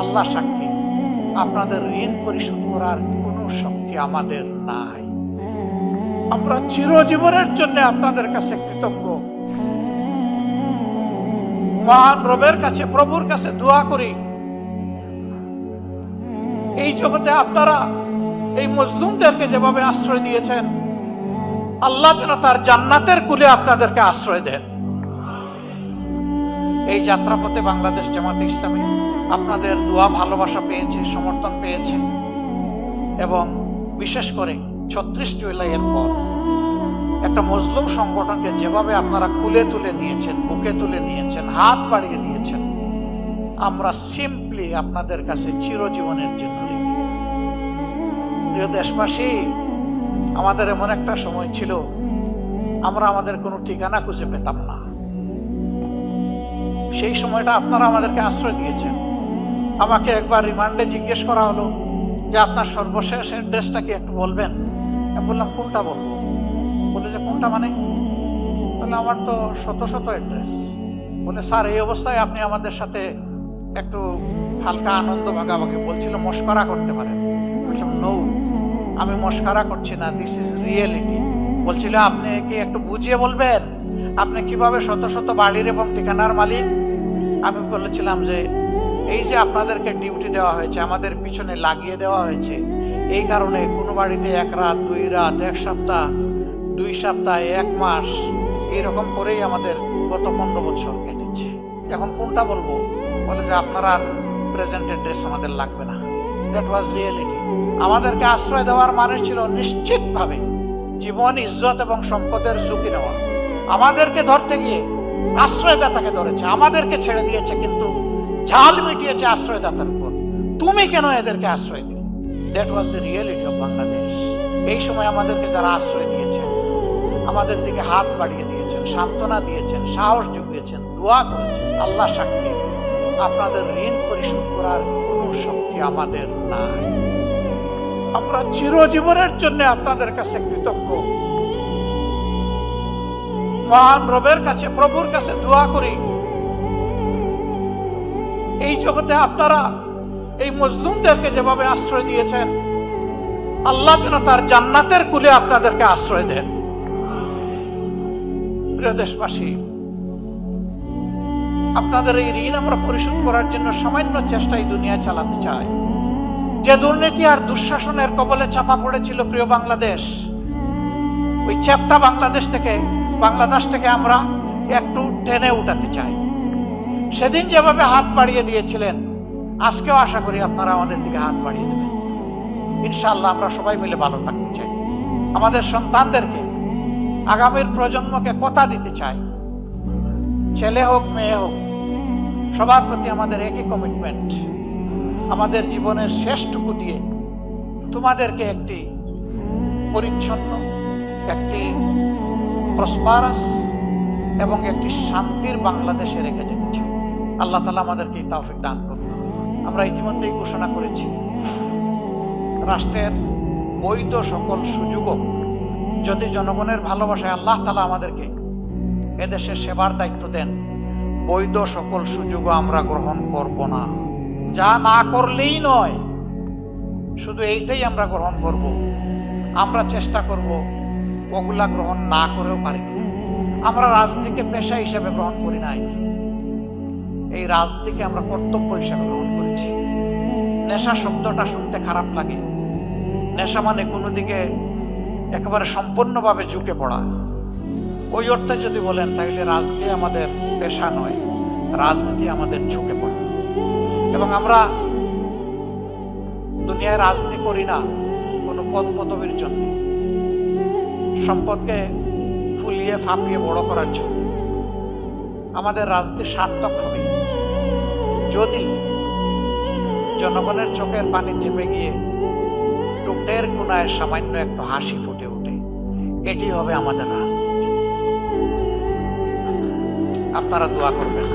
আল্লাহ সাক্ষী, আপনাদের ঋণ পরিশোধ করার কোনো শক্তি আমাদের নাই। আমরা চিরজীবনের জন্য আপনাদের কাছে কৃতজ্ঞ। মহান রবের কাছে, প্রভুর কাছে দোয়া করি, এই জগতে আপনারা এই মজলুমদেরকে যেভাবে আশ্রয় দিয়েছেন, আল্লাহ যেন তার জান্নাতের কুলে আপনাদেরকে আশ্রয় দেন। এই যাত্রাপথে বাংলাদেশ জামাতে ইসলামী আপনাদের দোয়া ভালোবাসা পেয়েছে, সমর্থন পেয়েছে, এবং বিশেষ করে 36টি উলায়ের পর একটা মজলুম সংগঠনকে যেভাবে আপনারা কুলে তুলে নিয়েছেন, বুকে তুলে নিয়েছেন, হাত বাড়িয়ে দিয়েছেন, আমরা সিম্পলি আপনাদের কাছে চিরজীবনের জন্য ঋণী। প্রিয় দেশবাসী, আমাদের এমন একটা সময় ছিল আমরা আমাদের কোনো ঠিকানা খুঁজে পেতাম না। সেই সময়টা আপনারা আমাদেরকে আশ্রয় দিয়েছেন। আমাকে একবার রিমান্ডে জিজ্ঞেস করা হলো যে আপনার সর্বশেষ অ্যাড্রেসটা কি একটু বলবেন। আমি বললাম কোনটা বলবো? বলে যে কোনটা মানে? বলে আমার তো শত শত অ্যাড্রেস। বলে স্যার, এই অবস্থায় আপনি আমাদের সাথে একটু হালকা আনন্দ ভাগাভাগি, বলছিল মস্করা করতে পারেন। বলছিলাম নো, আমি মস্করা করছি না, দিস ইজ রিয়েলিটি। বলছিল আপনি কি একটু বুঝিয়ে বলবেন আপনি কিভাবে শত শত বাড়ির এবং ঠিকানার মালিক? আমি বলেছিলাম যে এই যে আপনাদেরকে ডিউটি দেওয়া হয়েছে, আমাদের পিছনে লাগিয়ে দেওয়া হয়েছে, এই কারণে কোনো বাড়িতে 1 রাত 2 রাত 1 সপ্তাহ 2 সপ্তাহ 1 মাস এইরকম করেই আমাদের গত 15 বছর কেটেছে। এখন কোনটা বলবো? বলে যে আপনার আর প্রেজেন্ট অ্যাড্রেস আমাদের লাগবে না। That was reality. আমাদেরকে আশ্রয় দেওয়ার মানে ছিল নিশ্চিতভাবে জীবন, ইজ্জত এবং সম্পদের ঝুঁকি নেওয়া। আমাদেরকে ধরতে গিয়ে আশ্রয়দাতাকে ধরেছে, আমাদেরকে ছেড়ে দিয়েছে, কিন্তু ঝাল মিটিয়েছে আশ্রয়দাতার উপর। তুমি কেন এদেরকে আশ্রয় দিলে? That was the reality of Bangladesh. এই সময় আমাদেরকে যারা আশ্রয় দিয়েছেন, আমাদের দিকে হাত বাড়িয়ে দিয়েছেন, সান্ত্বনা দিয়েছেন, সাহস জুগিয়েছেন, দোয়া করেছেন, আল্লাহ সাক্ষী, আপনাদের ঋণ পরিশোধ করার কোনো শক্তি আমাদের নাই। আমরা চিরজীবনের জন্য আপনাদের কাছে কৃতজ্ঞ। মহান রবের কাছে, প্রভুর কাছে দোয়া করি, এই জগতে আপনারা এই মজলুমদেরকে যেভাবে আশ্রয় দিয়েছেন, আল্লাহ যেন তার জান্নাতের কুলে আপনাদেরকে আশ্রয় দেন। প্রিয় দেশবাসী, আপনাদের এই ঋণ আমরা পরিশোধ করার জন্য সামান্য চেষ্টাই দুনিয়ায় চালাতে চাই। যে দুর্নীতি আর দুঃশাসনের কবলে চাপা পড়েছিল প্রিয় বাংলাদেশ, ওই চ্যাপ্টা বাংলাদেশ থেকে আমরা একটু টেনে উঠাতে চাই। সেদিন যেভাবে হাত বাড়িয়ে দিয়েছিলেন, আজকেও আশা করি আপনারা আমাদের দিকে হাত বাড়িয়ে দেবেন। ইনশাআল্লাহ আমরা সবাই মিলে ভালো থাকতে চাই। আমাদের সন্তানদেরকে, আগামীর প্রজন্মকে কথা দিতে চাই, ছেলে হোক মেয়ে হোক, সবার প্রতি আমাদের একই কমিটমেন্ট। আমাদের জীবনের শেষটুকু দিয়ে তোমাদেরকে একটি পরিচ্ছন্ন, একটি প্রসপারাস এবং একটি শান্তির বাংলাদেশে রেখে যেতে চাই। আল্লাহ তাআলা আমাদেরকে তৌফিক দান করুন। আমরা ইতিমধ্যেই ঘোষণা করেছি, রাষ্ট্রের বৈধ সকল সুযোগও যদি জনগণের ভালোবাসায় আল্লাহ তাআলা আমাদেরকে এদেশের সেবার দায়িত্ব দেন, বৈধ সকল সুযোগও আমরা গ্রহণ করব না। যা না করলেই নয়, শুধু এইটাই আমরা গ্রহণ করব। আমরা চেষ্টা করব ওগুলা গ্রহণ না করেও পারি। আমরা রাজনীতিকে পেশা হিসেবে গ্রহণ করি নাই, এই রাজনীতিকে আমরা কর্তব্য হিসেবে গ্রহণ করেছি। নেশা শব্দটা শুনতে খারাপ লাগে। নেশা মানে কোনো দিকে একেবারে সম্পূর্ণভাবে ঝুঁকে পড়া। ওই অর্থে যদি বলেন, তাহলে রাজনীতি আমাদের পেশা নয়, রাজনীতি আমাদের ঝুঁকে পড়া। এবং আমরা দুনিয়ায় রাজনীতি করি না কোনো পদ পদবীর জন্য, সম্পদকে ফুলিয়ে ফাঁপিয়ে বড় করার জন্য। আমাদের রাজনীতি সার্থক হবে যদি জনগণের চোখের পানি থেমে গিয়ে টুকটের কোনায় সামান্য একটু হাসি ফুটে ওঠে। এটি হবে আমাদের রাজনীতি। আপনারা দোয়া করবেন।